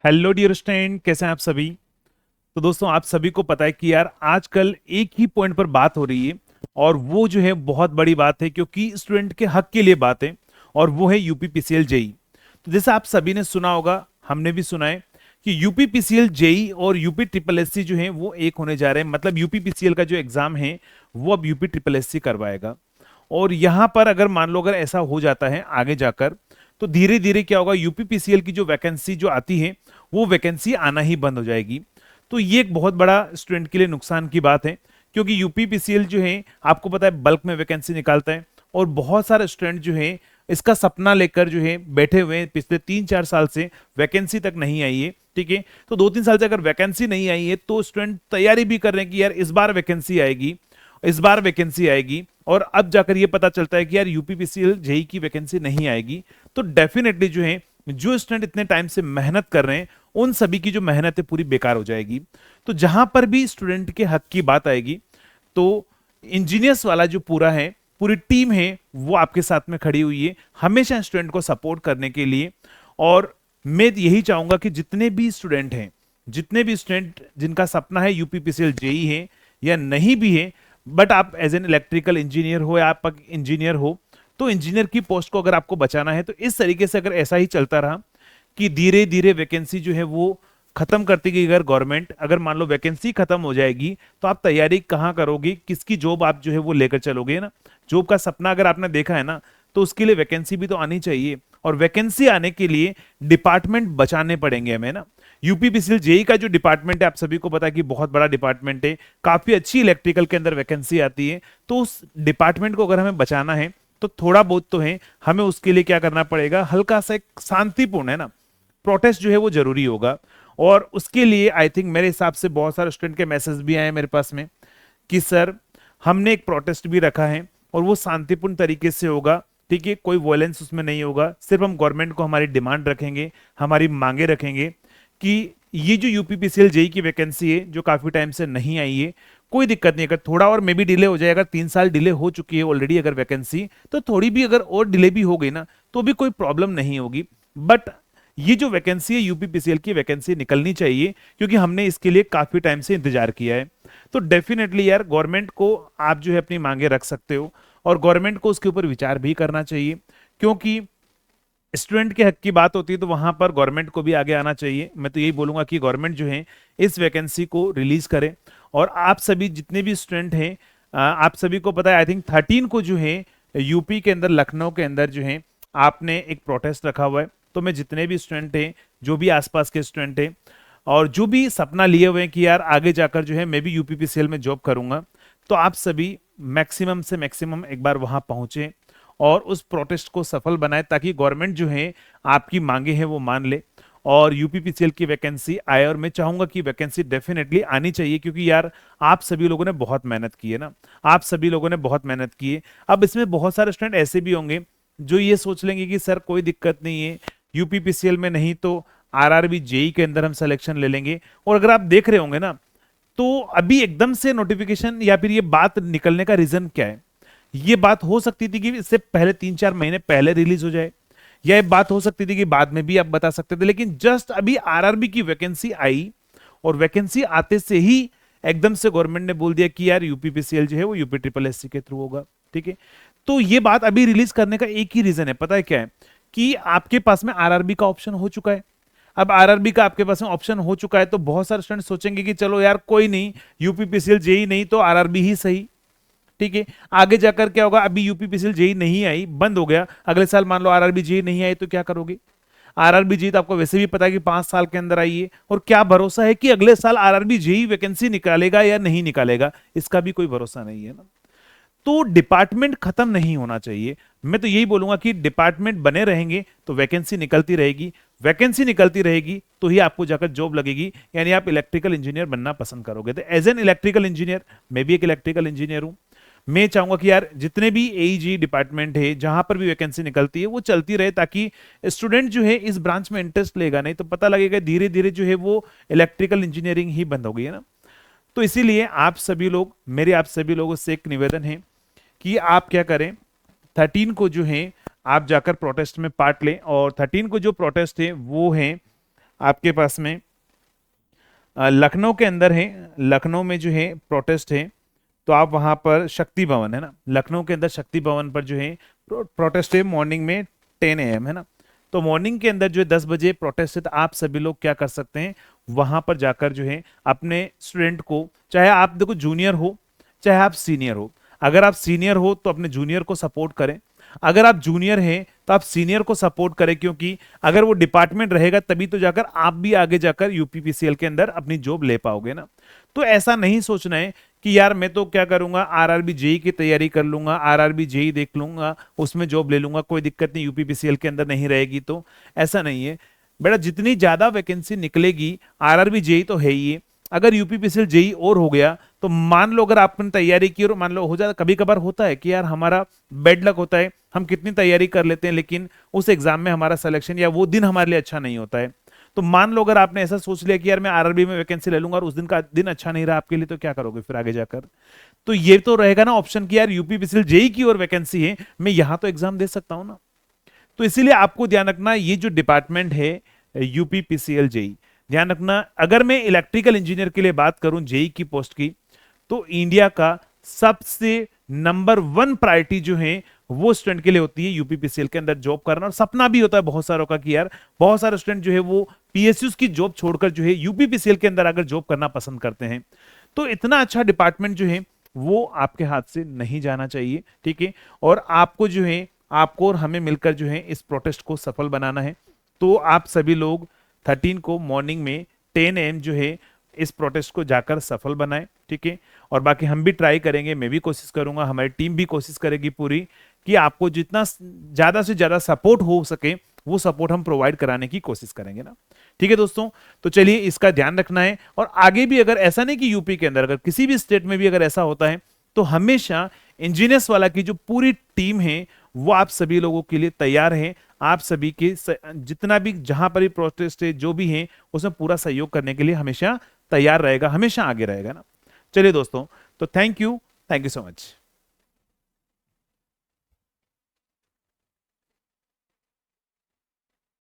Hello dear student, कैसे हैं आप सभी। तो दोस्तों, आप सभी को पता है कि यार आजकल एक ही पॉइंट पर बात हो रही है और वो जो है बहुत बड़ी बात है, क्योंकि स्टूडेंट के हक के लिए बात है। और वो है यूपी पीसीएल जेई। तो जैसे आप सभी ने सुना होगा, हमने भी सुना है कि यूपी पीसीएल जेई और यूपी ट्रिपल एससी जो है वो एक होने जा रहे हैं। मतलब यूपी पीसीएल का जो एग्जाम है वो अब यूपी ट्रिपल एससी करवाएगा। और यहाँ पर अगर मान लो अगर ऐसा हो जाता है आगे जाकर, तो धीरे धीरे क्या होगा, यूपी पीसीएल की जो वैकेंसी जो आती है वो वैकेंसी आना ही बंद हो जाएगी। तो ये एक बहुत बड़ा स्टूडेंट के लिए नुकसान की बात है, क्योंकि यूपी पीसीएल जो है आपको पता है बल्क में वैकेंसी निकालता है। और बहुत सारे स्टूडेंट जो है इसका सपना लेकर जो है बैठे हुए हैं, पिछले 3-4 साल से वैकेंसी तक नहीं आई है। ठीक है, तो 2-3 साल से अगर वैकेंसी नहीं आई है तो स्टूडेंट तैयारी भी कर रहे हैं कि यार इस बार वैकेंसी आएगी, इस बार वैकेंसी आएगी। और अब जाकर ये पता चलता है कि यार यूपीपीसीएल जेई की वैकेंसी नहीं आएगी। तो डेफिनेटली जो है जो स्टूडेंट इतने टाइम से मेहनत कर रहे हैं उन सभी की जो मेहनत है पूरी बेकार हो जाएगी। तो जहां पर भी स्टूडेंट के हक की बात आएगी, तो इंजीनियर्स वाला जो पूरा है, पूरी टीम है, वो आपके साथ में खड़ी हुई है हमेशा स्टूडेंट को सपोर्ट करने के लिए। और मैं यही चाहूंगा कि जितने भी स्टूडेंट हैं, जितने भी स्टूडेंट जिनका सपना है यूपीपीसीएल जेई है या नहीं भी है, बट आप एज एन इलेक्ट्रिकल इंजीनियर हो या आप इंजीनियर हो, तो इंजीनियर की पोस्ट को अगर आपको बचाना है तो इस तरीके से अगर ऐसा ही चलता रहा कि धीरे धीरे वैकेंसी जो है वो खत्म करती गई, अगर गवर्नमेंट अगर मान लो वैकेंसी खत्म हो जाएगी तो आप तैयारी कहाँ करोगे, किसकी जॉब आप जो है वो लेकर चलोगे ना। जॉब का सपना अगर आपने देखा है ना, तो उसके लिए वैकेंसी भी तो आनी चाहिए। और वैकेंसी आने के लिए डिपार्टमेंट बचाने पड़ेंगे हमें ना। यूपीपीसीएल जेई का जो डिपार्टमेंट है आप सभी को पता है कि बहुत बड़ा डिपार्टमेंट है, काफी अच्छी इलेक्ट्रिकल के अंदर वैकेंसी आती है। तो उस डिपार्टमेंट को अगर हमें बचाना है तो थोड़ा बहुत तो है, हमें उसके लिए क्या करना पड़ेगा, हल्का सा एक शांतिपूर्ण है ना प्रोटेस्ट जो है वो जरूरी होगा। और उसके लिए आई थिंक मेरे हिसाब से बहुत सारे स्टूडेंट के मैसेज भी आए हैं मेरे पास में कि सर हमने एक प्रोटेस्ट भी रखा है और वो शांतिपूर्ण तरीके से होगा। ठीक है, कोई वॉयलेंस उसमें नहीं होगा, सिर्फ हम गवर्नमेंट को हमारी डिमांड रखेंगे, हमारी मांगे रखेंगे कि ये जो यूपीपीसीएल जेई की वैकेंसी है जो काफी टाइम से नहीं आई है, कोई दिक्कत नहीं, अगर थोड़ा और मे भी डिले हो जाए, अगर 3 साल डिले हो चुकी है ऑलरेडी अगर वैकेंसी, तो थोड़ी भी अगर और डिले भी हो गई ना तो भी कोई प्रॉब्लम नहीं होगी। बट ये जो वैकेंसी है यूपीपीसीएल की वैकेंसी निकलनी चाहिए, क्योंकि हमने इसके लिए काफी टाइम से इंतजार किया है। तो डेफिनेटली यार गवर्नमेंट को आप जो है अपनी मांगे रख सकते हो और गवर्नमेंट को उसके ऊपर विचार भी करना चाहिए, क्योंकि स्टूडेंट के हक की बात होती है तो वहां पर गवर्नमेंट को भी आगे आना चाहिए। मैं तो यही बोलूंगा कि गवर्नमेंट जो है इस वैकेंसी को रिलीज करे। और आप सभी जितने भी स्टूडेंट हैं, आप सभी को पता है आई थिंक 13 को जो है यूपी के अंदर लखनऊ के अंदर जो है आपने एक प्रोटेस्ट रखा हुआ है। तो मैं जितने भी स्टूडेंट हैं, जो भी आसपास के स्टूडेंट हैं और जो भी सपना लिए हुए हैं कि यार आगे जाकर जो है मैं भी यूपीपीसीएल में जॉब करूंगा, तो आप सभी मैक्सिमम से मैक्सिमम एक बार वहां पहुंचे और उस प्रोटेस्ट को सफल बनाए, ताकि गवर्नमेंट जो है आपकी मांगे हैं वो मान ले और यूपीपीसीएल की वैकेंसी आए। और मैं चाहूंगा कि वैकेंसी डेफिनेटली आनी चाहिए, क्योंकि यार आप सभी लोगों ने बहुत मेहनत की है ना, आप सभी लोगों ने बहुत मेहनत की है। अब इसमें बहुत सारे स्टूडेंट ऐसे भी होंगे जो ये सोच लेंगे कि सर कोई दिक्कत नहीं है, यूपीपीसीएल में नहीं तो आरआरबी जेई के अंदर हम सिलेक्शन ले लेंगे। और अगर आप देख रहे होंगे ना, तो अभी एकदम से नोटिफिकेशन या फिर ये बात निकलने का रीजन क्या है, ये बात हो सकती थी कि इससे पहले 3-4 महीने पहले रिलीज हो जाए, या ये बात हो सकती थी कि बाद में भी आप बता सकते थे, लेकिन जस्ट अभी आरआरबी की वैकेंसी आई और वैकेंसी आते से ही एकदम से गवर्नमेंट ने बोल दिया कि यार यूपीपीसीएल जो है वो यूपी ट्रिपल एससी के थ्रू होगा। ठीक है, तो ये बात अभी रिलीज करने का एक ही रीजन है, पता है क्या है, कि आपके पास में आरआरबी का ऑप्शन हो चुका है। अब आरआरबी का आपके पास में ऑप्शन हो चुका है तो बहुत सारे स्टूडेंट सोचेंगे कि चलो यार कोई नहीं, यूपीपीसीएल जेई नहीं तो आरआरबी ही सही। ठीक है, आगे जाकर क्या होगा, अभी यूपीपीसीएल जेई नहीं आई, बंद हो गया, अगले साल मान लो आरआरबी जेई नहीं आई तो क्या करोगे। आरआरबी जेई तो आपको वैसे भी पता है कि 5 साल के अंदर आई है, और क्या भरोसा है कि अगले साल आरआरबी जेई वैकेंसी निकालेगा या नहीं निकालेगा, इसका भी कोई भरोसा नहीं है ना। तो डिपार्टमेंट खत्म नहीं होना चाहिए। मैं तो यही बोलूंगा कि डिपार्टमेंट बने रहेंगे तो वैकेंसी निकलती रहेगी, वैकेंसी निकलती रहेगी तो ही आपको जाकर जॉब लगेगी, यानी आप इलेक्ट्रिकल इंजीनियर बनना पसंद करोगे। तो एज एन इलेक्ट्रिकल इंजीनियर, मैं भी एक इलेक्ट्रिकल इंजीनियर हूं, मैं चाहूंगा कि यार जितने भी एईजी डिपार्टमेंट है जहां पर भी वैकेंसी निकलती है वो चलती रहे, ताकि स्टूडेंट जो है इस ब्रांच में इंटरेस्ट लेगा, नहीं तो पता लगेगा धीरे धीरे जो है वो इलेक्ट्रिकल इंजीनियरिंग ही बंद हो गई है ना। तो इसीलिए आप सभी लोग, मेरे आप सभी लोगों से एक निवेदन है कि आप क्या करें, 13 को जो है आप जाकर प्रोटेस्ट में पार्ट लें। और 13 को जो प्रोटेस्ट है वो है आपके पास में लखनऊ के अंदर है, लखनऊ में जो है प्रोटेस्ट है, तो आप वहां पर शक्ति भवन है ना, लखनऊ के अंदर शक्ति भवन पर जो है प्रोटेस्ट है मॉर्निंग में 10 AM है ना। तो मॉर्निंग के अंदर जो है 10 बजे प्रोटेस्ट है, तो आप सभी लोग क्या कर सकते हैं, वहां पर जाकर जो है अपने स्टूडेंट को, चाहे आप देखो जूनियर हो चाहे आप सीनियर हो, अगर आप सीनियर हो तो अपने जूनियर को सपोर्ट करें, अगर आप जूनियर हैं तो आप सीनियर को सपोर्ट करें, क्योंकि अगर वो डिपार्टमेंट रहेगा तभी तो जाकर आप भी आगे जाकर यूपीपीसीएल के अंदर अपनी जॉब ले पाओगे ना। तो ऐसा नहीं सोचना है कि यार मैं तो क्या करूंगा, आरआरबी जेई की तैयारी कर लूंगा, आरआरबी जेई देख लूंगा, उसमें जॉब ले लूंगा, कोई दिक्कत नहीं, यूपीपीसीएल के अंदर नहीं रहेगी। तो ऐसा नहीं है बेटा, जितनी ज्यादा वैकेंसी निकलेगी, आरआरबी जेई तो है ही है, अगर यूपीपीसीएल जेई और हो गया तो मान लो अगर आपने तैयारी की और मान लो हो जाता, कभी कभार होता है कि यार हमारा बेड लक होता है, हम कितनी तैयारी कर लेते हैं लेकिन उस एग्जाम में हमारा सिलेक्शन या वो दिन हमारे लिए अच्छा नहीं होता है। तो मान लो अगर आपने ऐसा सोच लिया कि यार मैं आरआरबी में वैकेंसी ले लूंगा और उस दिन का दिन अच्छा नहीं रहा आपके लिए, तो क्या करोगे फिर आगे जाकर? तो ये तो रहेगा ना ऑप्शन कि यार यूपीपीसीएल जेई की और वैकेंसी है, मैं यहां तो एग्जाम दे सकता हूं ना। तो इसीलिए आपको ध्यान रखना, ये जो डिपार्टमेंट है यूपीपीसीएल जेई, ध्यान रखना, अगर मैं इलेक्ट्रिकल इंजीनियर के लिए बात करूं जेई की पोस्ट की, तो इंडिया का सबसे नंबर 1 प्रायोरिटी जो है वो स्टूडेंट के लिए होती है यूपीपीसीएल के अंदर जॉब करना। और सपना भी होता है बहुत सारों का कि यार बहुत सारे स्टूडेंट जो है वो पीएसयूज की जॉब छोड़कर जो है यूपीपीसीएल के अंदर अगर जॉब करना पसंद करते हैं। तो इतना अच्छा डिपार्टमेंट जो है वो आपके हाथ से नहीं जाना चाहिए, ठीक है। और आपको जो है, आपको और हमें मिलकर जो है इस प्रोटेस्ट को सफल बनाना है। तो आप सभी लोग 13 को मॉर्निंग में 10 AM जो है इस प्रोटेस्ट को जाकर सफल बनाएं, ठीक है। और बाकी हम भी ट्राई करेंगे, मैं भी कोशिश करूंगा, हमारी टीम भी कोशिश करेगी पूरी कि आपको जितना ज्यादा से ज्यादा सपोर्ट हो सके वो सपोर्ट हम प्रोवाइड कराने की कोशिश करेंगे ना, ठीक है दोस्तों। तो चलिए इसका ध्यान रखना है, और आगे भी अगर ऐसा नहीं कि यूपी के अंदर, अगर किसी भी स्टेट में भी अगर ऐसा होता है तो हमेशा इंजीनियर्स वाला की जो पूरी टीम है वो आप सभी लोगों के लिए तैयार है। आप सभी के जितना भी जहां पर भी प्रोटेस्ट है जो भी है उसमें पूरा सहयोग करने के लिए हमेशा तैयार रहेगा, हमेशा आगे रहेगा ना। चलिए दोस्तों, तो थैंक यू सो मच।